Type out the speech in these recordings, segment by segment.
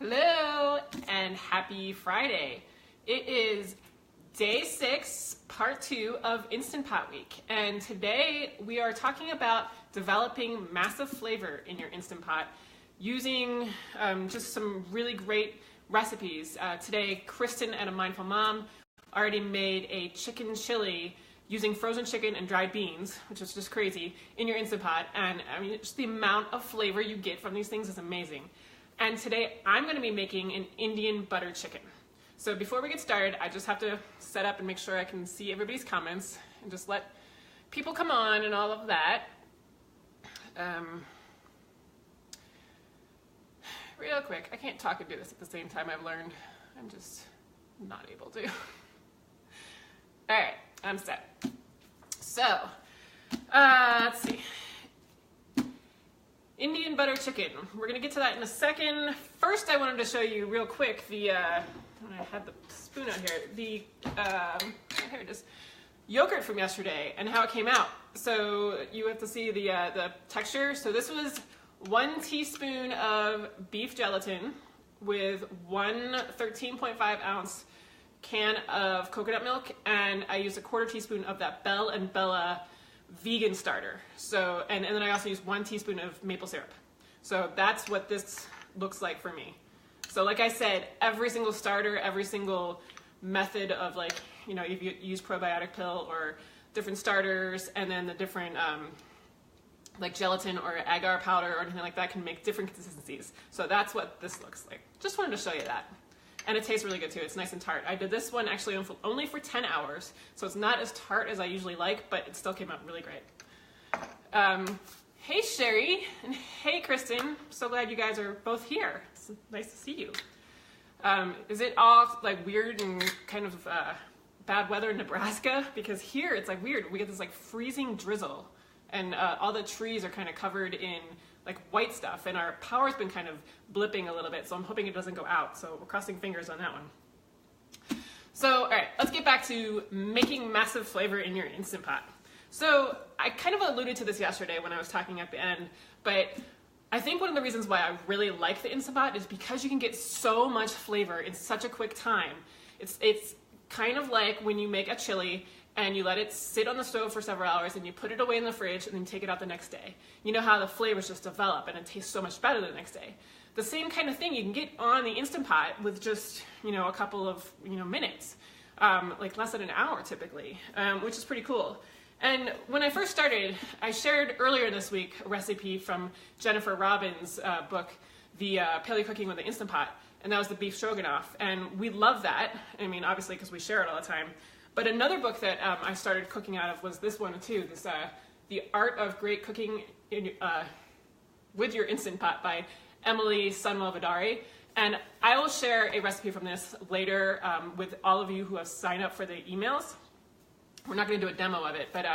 Hello and happy Friday. It is day 6, part 2 of Instant Pot Week. And today we are talking about developing massive flavor in your Instant Pot using just some really great recipes. Today, Kristen at A Mindful Mom already made a chicken chili using frozen chicken and dried beans, which is just crazy, in your Instant Pot. And I mean, just the amount of flavor you get from these things is amazing. And today I'm going to be making an Indian butter chicken. So before we get started, I just have to set up and make sure I can see everybody's comments and just let people come on and all of that. Real quick, I can't talk and do this at the same time, I've learned. I'm just not able to. All right, I'm set. So, let's see. Indian butter chicken. We're gonna get to that in a second. First, I wanted to show you real quick the, I had the spoon out here, the, here it is, yogurt from yesterday and how it came out. So you have to see the texture. So this was 1 teaspoon of beef gelatin with 1 13.5 ounce can of coconut milk, and I used a 1/4 teaspoon of that Belle and Bella vegan starter. So, and then I also used 1 teaspoon of maple syrup. So that's what this looks like for me. So like I said, every single starter, every single method of, like, you know, if you use probiotic pill or different starters, and then the different like gelatin or agar powder or anything like that can make different consistencies. So that's what this looks like. Just wanted to show you that. And it tastes really good too. It's nice and tart. I did this one actually only for 10 hours, so it's not as tart as I usually like, but it still came out really great. Hey Sherry, and hey Kristen. So glad you guys are both here. It's nice to see you. Is it all like weird and kind of bad weather in Nebraska? Because here it's like weird. We get this like freezing drizzle, and all the trees are kind of covered in like white stuff, and our power's been kind of blipping a little bit, so I'm hoping it doesn't go out. So we're crossing fingers on that one. So, all right, let's get back to making massive flavor in your Instant Pot. So I kind of alluded to this yesterday when I was talking at the end, but I think one of the reasons why I really like the Instant Pot is because you can get so much flavor in such a quick time. It's kind of like when you make a chili and you let it sit on the stove for several hours and you put it away in the fridge and then take it out the next day. You know how the flavors just develop and it tastes so much better the next day. The same kind of thing you can get on the Instant Pot with just, you know, a couple of, you know, minutes, like less than an hour typically, which is pretty cool. And when I first started, I shared earlier this week a recipe from Jennifer Robbins' book, The Paleo Cooking with the Instant Pot, and that was the beef stroganoff. And we love that. I mean, obviously, because we share it all the time. But another book that I started cooking out of was this one too, this The Art of Great Cooking with Your Instant Pot by Emily Sunwell-Vidari. And I will share a recipe from this later with all of you who have signed up for the emails. We're not going to do a demo of it, but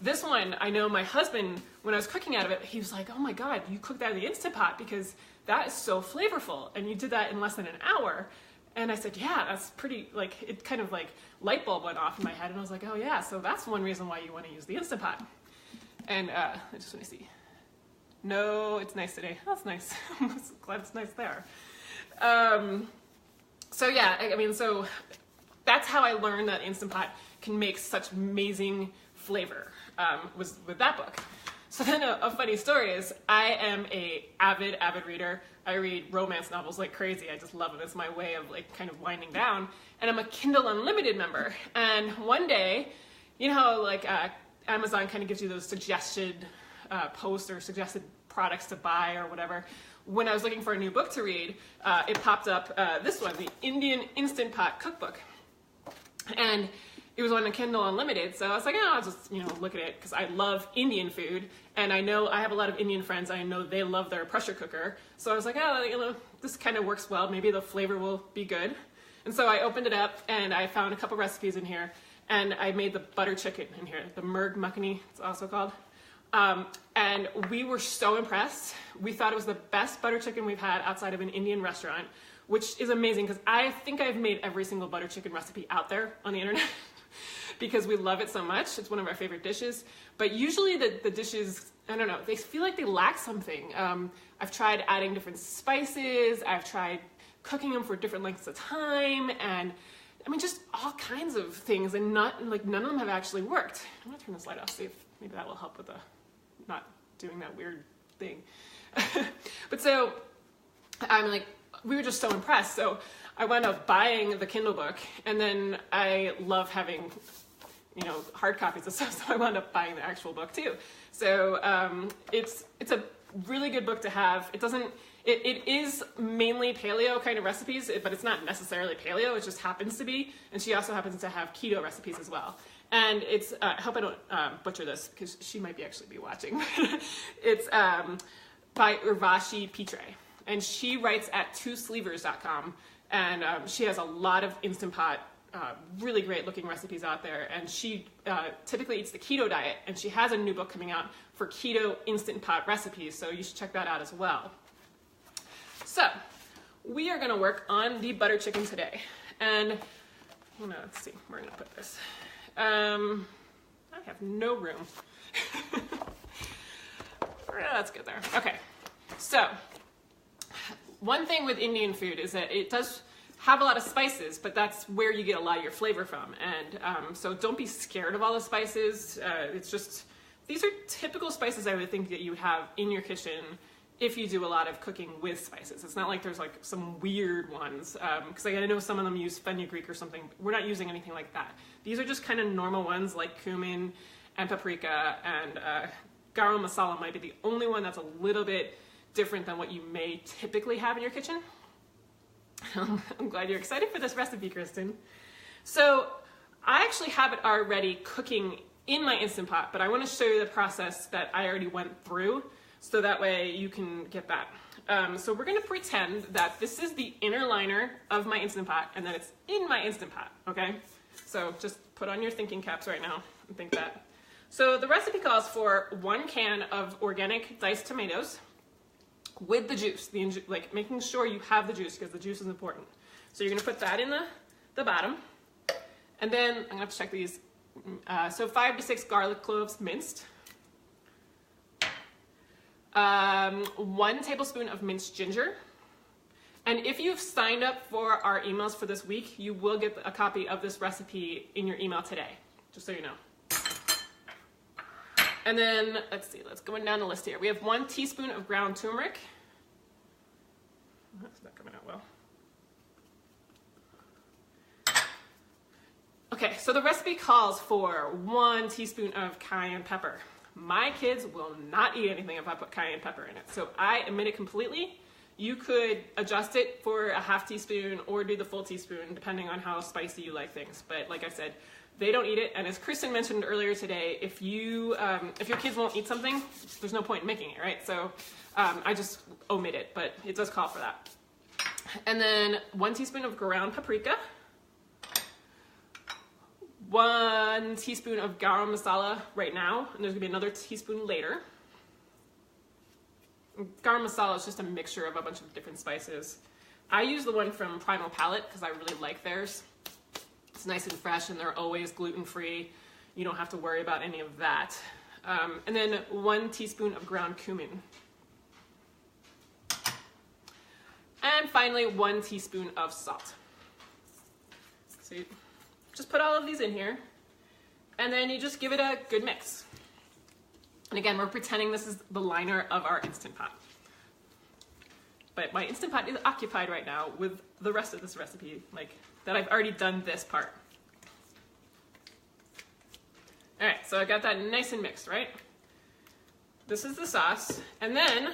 this one, I know my husband, when I was cooking out of it, he was like, oh my God, you cooked that in the Instant Pot because that is so flavorful. And you did that in less than an hour. And I said, yeah, that's pretty, like, it kind of like light bulb went off in my head. And I was like, oh yeah, so that's one reason why you want to use the Instant Pot. And I just want to see. No, it's nice today. That's nice. I'm glad it's nice there. So yeah, I mean, so that's how I learned that Instant Pot can make such amazing flavor, was with that book. So then a funny story is I am a avid reader. I read romance novels like crazy. I just love them. It's my way of like kind of winding down. And I'm a Kindle Unlimited member. And one day, you know how like Amazon kind of gives you those suggested posts or suggested products to buy or whatever. When I was looking for a new book to read, it popped up this one, the Indian Instant Pot Cookbook. And it was on a Kindle Unlimited, so I was like, oh, I'll just, you know, look at it, because I love Indian food, and I know I have a lot of Indian friends, I know they love their pressure cooker, so I was like, oh, you know, this kind of works well, maybe the flavor will be good. And so I opened it up, and I found a couple recipes in here, and I made the butter chicken in here, the Murg Makhani, it's also called. And we were so impressed. We thought it was the best butter chicken we've had outside of an Indian restaurant, which is amazing, because I think I've made every single butter chicken recipe out there on the internet. because we love it so much. It's one of our favorite dishes. But usually the dishes, I don't know, they feel like they lack something. I've tried adding different spices. I've tried cooking them for different lengths of time, and I mean, just all kinds of things, and none of them have actually worked. I'm gonna turn this light off, see if maybe that will help with not doing that weird thing. But so, I'm like, we were just so impressed. So I wound up buying the Kindle book, and then I love having, hard copies of stuff, so I wound up buying the actual book too. So it's a really good book to have. It is mainly paleo kind of recipes, but it's not necessarily paleo, it just happens to be. And she also happens to have keto recipes as well. And it's, I hope I don't butcher this, because she might actually be watching. It's by Urvashi Pitre. And she writes at twosleevers.com. And she has a lot of Instant Pot, really great looking recipes out there. And she typically eats the keto diet. And she has a new book coming out for keto Instant Pot recipes. So you should check that out as well. So, we are going to work on the butter chicken today, and let's see, where I'm going to put this. I have no room. That's good there. Okay, so one thing with Indian food is that it does have a lot of spices, but that's where you get a lot of your flavor from, and so don't be scared of all the spices. It's just, these are typical spices I would think that you would have in your kitchen if you do a lot of cooking with spices. It's not like there's like some weird ones, because I know some of them use fenugreek or something. We're not using anything like that. These are just kind of normal ones like cumin and paprika, and garam masala might be the only one that's a little bit different than what you may typically have in your kitchen. I'm glad you're excited for this recipe, Kristen. So I actually have it already cooking in my Instant Pot, but I want to show you the process that I already went through, so that way you can get that. So we're going to pretend that this is the inner liner of my Instant Pot and that it's in my Instant Pot, okay? So just put on your thinking caps right now and think that. So the recipe calls for 1 can of organic diced tomatoes with the juice, like making sure you have the juice, because the juice is important. So you're going to put that in the bottom, and then I'm going to have to check these. So 5 to 6 garlic cloves minced. 1 tablespoon of minced ginger. And if you've signed up for our emails for this week, you will get a copy of this recipe in your email today, just so you know. And then, let's see, let's go down the list here. We have 1 teaspoon of ground turmeric. That's not coming out well. Okay, so the recipe calls for 1 teaspoon of cayenne pepper. My kids will not eat anything if I put cayenne pepper in it, so I omit it completely. You could adjust it for a half teaspoon or do the full teaspoon, depending on how spicy you like things. But like I said, they don't eat it, and as Kristen mentioned earlier today, if your kids won't eat something, there's no point in making it, right? So I just omit it, but it does call for that. And then 1 teaspoon of ground paprika. 1 teaspoon of garam masala right now, and there's gonna be another teaspoon later. Garam masala is just a mixture of a bunch of different spices. I use the one from Primal Palette because I really like theirs. It's nice and fresh, and they're always gluten-free. You don't have to worry about any of that. And then 1 teaspoon of ground cumin. And finally, 1 teaspoon of salt. So you just put all of these in here, and then you just give it a good mix. And again, we're pretending this is the liner of our Instant Pot. But my Instant Pot is occupied right now with the rest of this recipe, like that I've already done this part. All right, so I got that nice and mixed, right? This is the sauce, and then,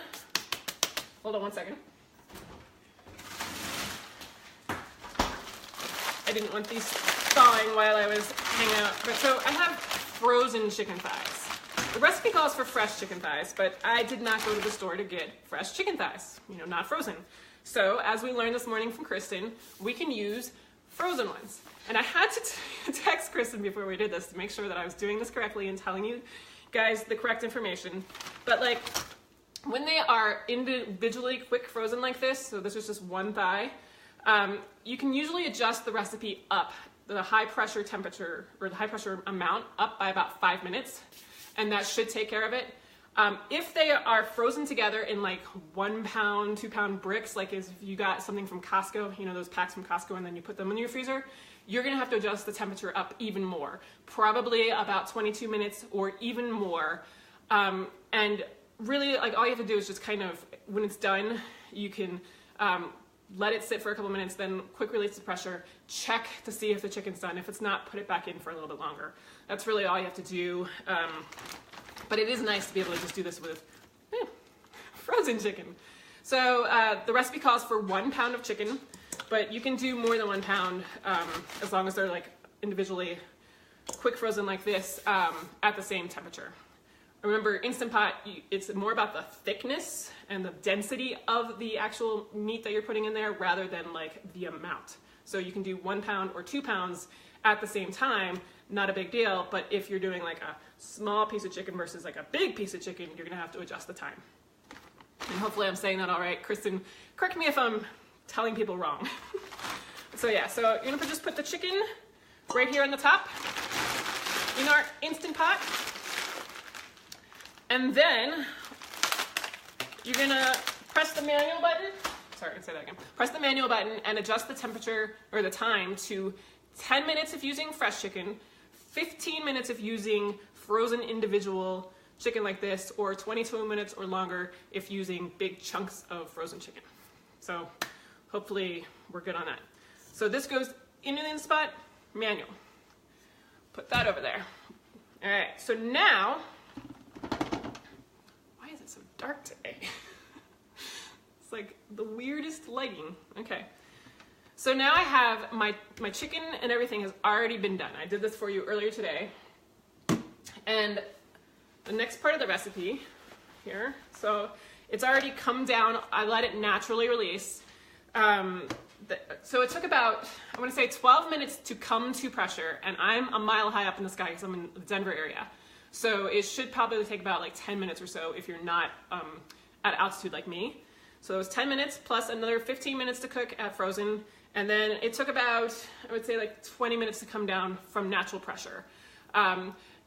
hold on one second. I didn't want these thawing while I was hanging out. But so I have frozen chicken thighs. The recipe calls for fresh chicken thighs, but I did not go to the store to get fresh chicken thighs, not frozen. So as we learned this morning from Kristen, we can use frozen ones. And I had to text Kristen before we did this to make sure that I was doing this correctly and telling you guys the correct information. But like, when they are individually quick frozen like this, so this is just 1 thigh, you can usually adjust the recipe up the high pressure temperature or the high pressure amount up by about 5 minutes, and that should take care of it. If they are frozen together in like 1 pound, 2 pound bricks, like if you got something from Costco, you know, those packs from Costco, and then you put them in your freezer, you're gonna have to adjust the temperature up even more, probably about 22 minutes or even more. And really, like, all you have to do is just kind of, when it's done, you can let it sit for a couple minutes, then quick release the pressure, check to see if the chicken's done. If it's not, put it back in for a little bit longer. That's really all you have to do. But it is nice to be able to just do this with frozen chicken. So the recipe calls for 1 pound of chicken, but you can do more than 1 pound as long as they're like individually quick frozen like this at the same temperature. Remember, Instant Pot, it's more about the thickness and the density of the actual meat that you're putting in there rather than like the amount. So you can do 1 pound or 2 pounds at the same time, not a big deal, but if you're doing like a small piece of chicken versus like a big piece of chicken, you're gonna have to adjust the time. And hopefully I'm saying that all right. Kristen, correct me if I'm telling people wrong. So yeah, so you're gonna just put the chicken right here on the top in our Instant Pot. And then you're gonna press the manual button. Sorry, I can say that again. Press the manual button and adjust the temperature or the time to 10 minutes if using fresh chicken, 15 minutes if using frozen individual chicken like this, or 22 minutes or longer if using big chunks of frozen chicken. So hopefully we're good on that. So this goes into the spot, manual. Put that over there. All right, so now, why is it so dark today? It's like the weirdest lighting. Okay. So now I have my chicken and everything has already been done. I did this for you earlier today. And the next part of the recipe here, so it's already come down. I let it naturally release. So it took about, I want to say 12 minutes to come to pressure, and I'm a mile high up in the sky because I'm in the Denver area. So it should probably take about like 10 minutes or so if you're not at altitude like me. So it was 10 minutes plus another 15 minutes to cook at frozen. And then it took about, I would say like 20 minutes to come down from natural pressure.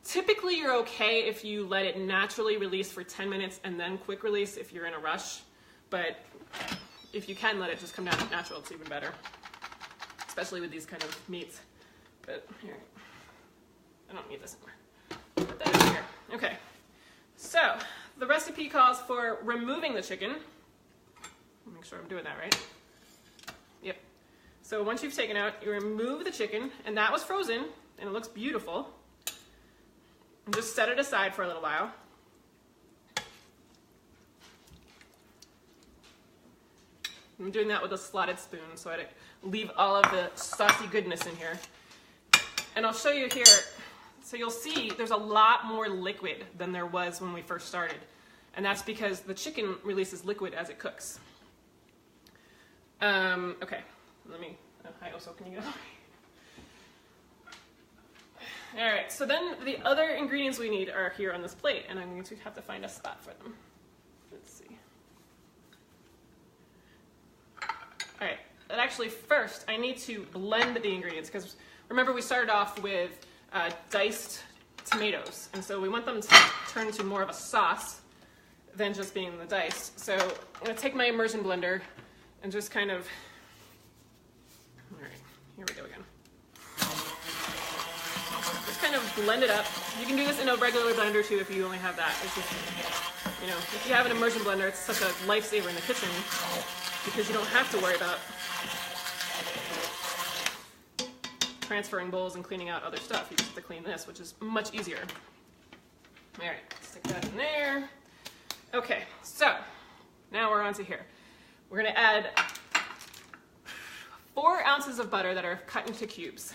Typically you're okay if you let it naturally release for 10 minutes and then quick release if you're in a rush. But if you can let it just come down natural, it's even better. Especially with these kind of meats. But here, I don't need this anymore. Put that in here. Okay, so the recipe calls for removing the chicken. Make sure I'm doing that right. Yep. So once you've taken out, you remove the chicken, and that was frozen, and it looks beautiful. And just set it aside for a little while. I'm doing that with a slotted spoon so I leave all of the saucy goodness in here. And I'll show you here, so you'll see there's a lot more liquid than there was when we first started. And that's because the chicken releases liquid as it cooks. Okay, let me, hi Oso, can you go? All right, so then the other ingredients we need are here on this plate, and I'm going to have to find a spot for them. Let's see. All right, but actually first I need to blend the ingredients, because remember we started off with diced tomatoes, and so we want them to turn into more of a sauce than just being the diced. So I'm going to take my immersion blender and just kind of, all right, here we go again. Just kind of blend it up. You can do this in a regular blender too if you only have that. It's just, you know, if you have an immersion blender, it's such a lifesaver in the kitchen because you don't have to worry about transferring bowls and cleaning out other stuff. You just have to clean this, which is much easier. All right, stick that in there. Okay, so now we're on to here. We're going to add 4 ounces of butter that are cut into cubes.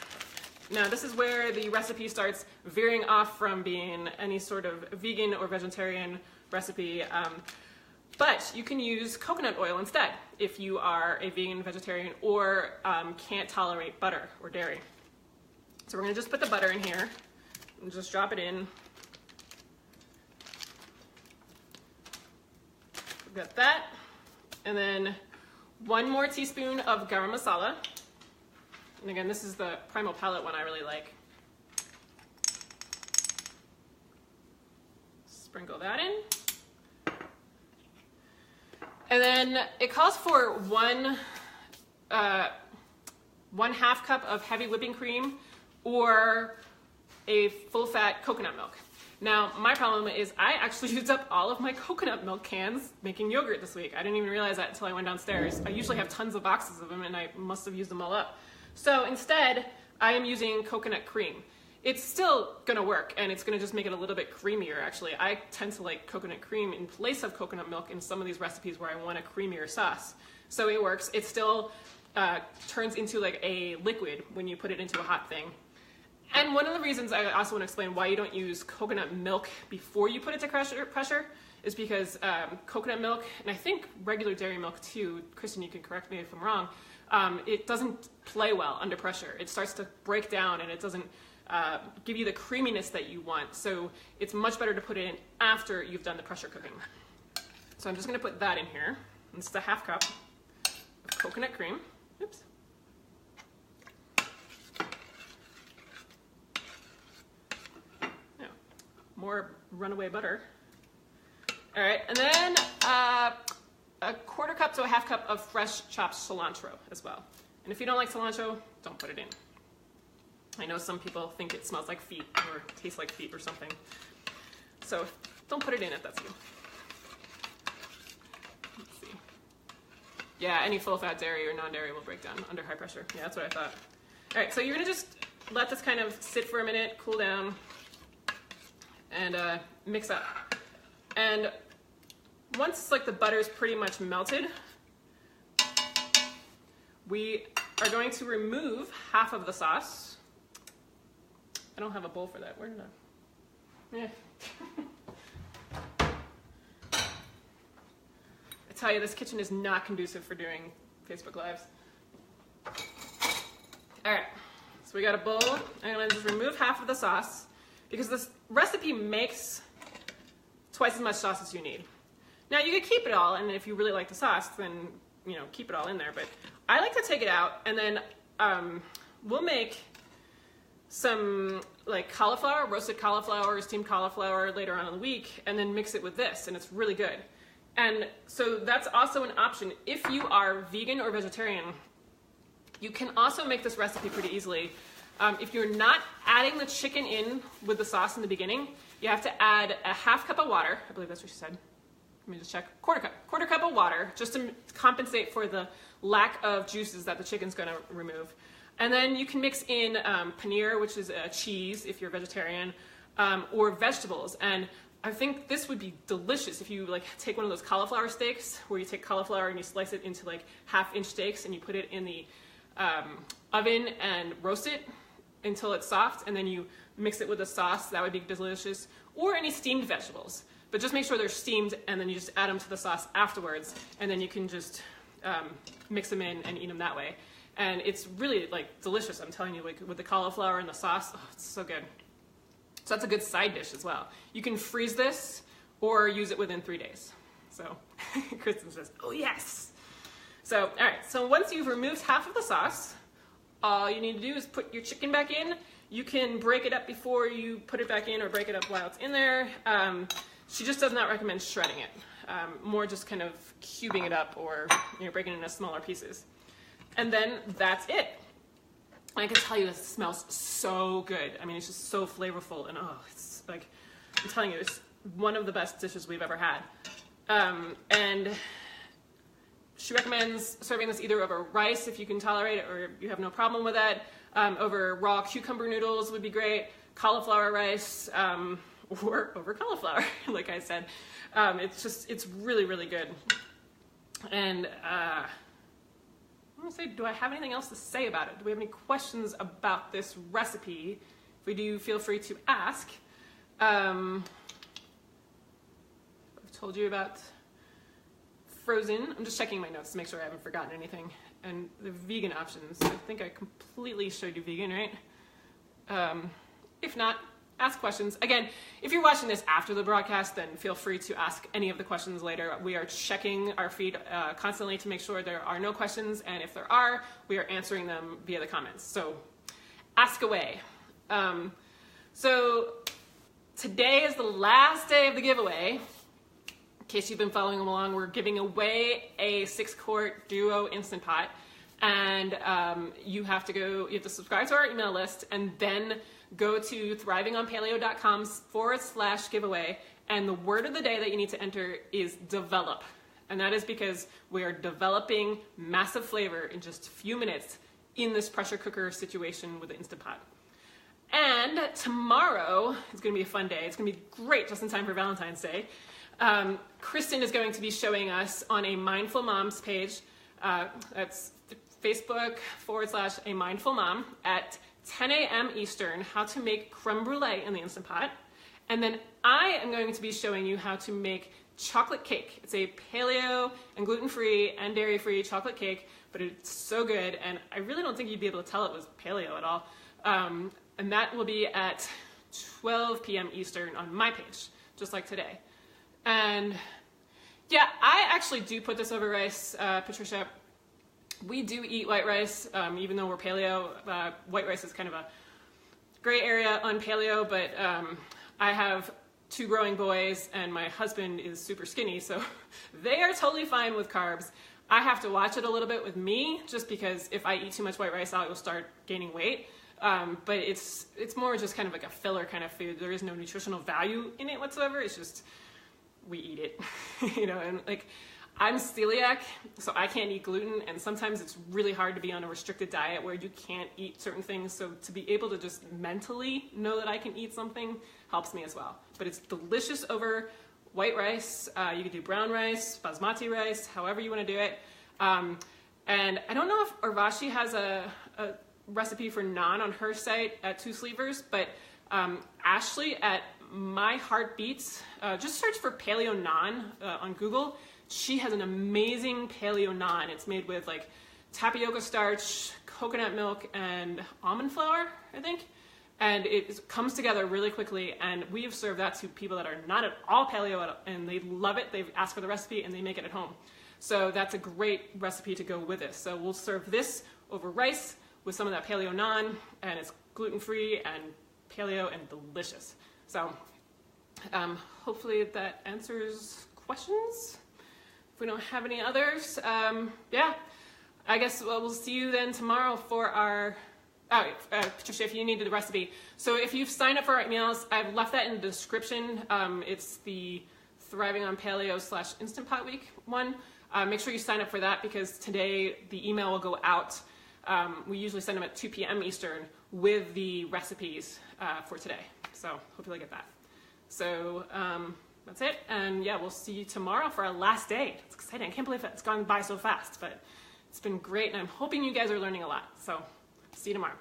Now this is where the recipe starts veering off from being any sort of vegan or vegetarian recipe, but you can use coconut oil instead if you are a vegan, vegetarian, or can't tolerate butter or dairy. So we're going to just put the butter in here and just drop it in. We've got that. And then 1 more teaspoon of garam masala. And again, this is the Primal Palette one I really like. Sprinkle that in. And then it calls for one half cup of heavy whipping cream or a full-fat coconut milk. Now, my problem is I actually used up all of my coconut milk cans making yogurt this week. I didn't even realize that until I went downstairs. I usually have tons of boxes of them and I must have used them all up. So instead, I am using coconut cream. It's still gonna work and it's gonna just make it a little bit creamier actually. I tend to like coconut cream in place of coconut milk in some of these recipes where I want a creamier sauce. So it works. It still turns into like a liquid when you put it into a hot thing. And one of the reasons I also want to explain why you don't use coconut milk before you put it to pressure is because coconut milk, and I think regular dairy milk too, Kristen, you can correct me if I'm wrong, it doesn't play well under pressure. It starts to break down and it doesn't give you the creaminess that you want. So it's much better to put it in after you've done the pressure cooking. So I'm just going to put that in here. This is a half cup of coconut cream. Oops. More runaway butter. All right, and then a quarter cup to a half cup of fresh chopped cilantro as well. And if you don't like cilantro, don't put it in. I know some people think it smells like feet or tastes like feet or something. So don't put it in if that's you. Let's see. Yeah, any full-fat dairy or non-dairy will break down under high pressure. Yeah, that's what I thought. All right, so you're gonna just let this kind of sit for a minute, cool down, and mix up. And once like the butter's pretty much melted, we are going to remove half of the sauce. I don't have a bowl for that. Where did I? I tell you, this kitchen is not conducive for doing Facebook Lives. All right, so we got a bowl. I'm gonna just remove half of the sauce because this recipe makes twice as much sauce as you need. Now you could keep it all, and if you really like the sauce, then keep it all in there. But I like to take it out, and then we'll make some like cauliflower, roasted cauliflower, steamed cauliflower later on in the week, and then mix it with this, and it's really good. And so that's also an option. If you are vegan or vegetarian, you can also make this recipe pretty easily. If you're not adding the chicken in with the sauce in the beginning, you have to add a half cup of water. I believe that's what she said. Let me just check. Quarter cup of water, just to compensate for the lack of juices that the chicken's gonna remove. And then you can mix in paneer, which is cheese if you're vegetarian, or vegetables. And I think this would be delicious if you like take one of those cauliflower steaks where you take cauliflower and you slice it into like 1/2-inch steaks and you put it in the oven and roast it until it's soft, and then you mix it with the sauce. That would be delicious. Or any steamed vegetables, but just make sure they're steamed, and then you just add them to the sauce afterwards, and then you can just mix them in and eat them that way. And it's really like delicious. I'm telling you, like with the cauliflower and the sauce, oh, it's so good. So that's a good side dish as well. You can freeze this or use it within 3 days. So Kristen says, oh yes. So, all right, so once you've removed half of the sauce, all you need to do is put your chicken back in. You can break it up before you put it back in or break it up while it's in there. She just does not recommend shredding it. More just kind of cubing it up or breaking it into smaller pieces. And then that's it. I can tell you this smells so good. I mean, it's just so flavorful, and oh, it's like, I'm telling you, it's one of the best dishes we've ever had. And she recommends serving this either over rice if you can tolerate it or you have no problem with that. Over raw cucumber noodles would be great. Cauliflower rice, or over cauliflower, like I said. It's really, really good. And I'm gonna say, do I have anything else to say about it? Do we have any questions about this recipe? If we do, feel free to ask. I've told you about frozen. I'm just checking my notes to make sure I haven't forgotten anything. And the vegan options. I think I completely showed you vegan, right? If not, ask questions. Again, if you're watching this after the broadcast, then feel free to ask any of the questions later. We are checking our feed constantly to make sure there are no questions, and if there are, we are answering them via the comments. So ask away. So today is the last day of the giveaway. In case you've been following along, we're giving away a 6-quart duo Instant Pot. And you have to subscribe to our email list and then go to thrivingonpaleo.com/giveaway. And the word of the day that you need to enter is develop. And that is because we are developing massive flavor in just a few minutes in this pressure cooker situation with the Instant Pot. And tomorrow is going to be a fun day. It's going to be great, just in time for Valentine's Day. Kristen is going to be showing us on a Mindful Moms page. That's Facebook.com/A Mindful Mom at 10 a.m. Eastern, how to make creme brulee in the Instant Pot. And then I am going to be showing you how to make chocolate cake. It's a paleo and gluten-free and dairy-free chocolate cake, but it's so good, and I really don't think you'd be able to tell it was paleo at all. And that will be at 12 p.m. Eastern on my page, just like today. And yeah, I actually do put this over rice, Patricia. We do eat white rice, even though we're paleo. White rice is kind of a gray area on paleo, but I have 2 growing boys and my husband is super skinny, so they are totally fine with carbs. I have to watch it a little bit with me, just because if I eat too much white rice, I will start gaining weight. But it's more just kind of like a filler kind of food. There is no nutritional value in it whatsoever. It's just, we eat it, you know, and like, I'm celiac, so I can't eat gluten, and sometimes it's really hard to be on a restricted diet where you can't eat certain things, so to be able to just mentally know that I can eat something helps me as well. But it's delicious over white rice. You can do brown rice, basmati rice, however you want to do it. And I don't know if Urvashi has a recipe for naan on her site at Two Sleevers, but Ashley at My Heartbeats, just search for paleo naan on Google. She has an amazing paleo naan. It's made with like tapioca starch, coconut milk, and almond flour, I think. And it comes together really quickly, and we have served that to people that are not at all paleo, and they love it. They've asked for the recipe, and they make it at home. So that's a great recipe to go with this. So we'll serve this over rice with some of that paleo naan, and it's gluten-free and paleo and delicious. So hopefully that answers questions. If we don't have any others, yeah, I guess we'll see you then tomorrow for our, Patricia, if you needed the recipe. So if you've signed up for our emails, I've left that in the description. It's the Thriving on Paleo / Instant Pot Week one. Make sure you sign up for that, because today the email will go out. We usually send them at 2 p.m. Eastern with the recipes for today. So hope you'll get that. So that's it. And yeah, we'll see you tomorrow for our last day. It's exciting. I can't believe it's gone by so fast, but it's been great. And I'm hoping you guys are learning a lot. So see you tomorrow.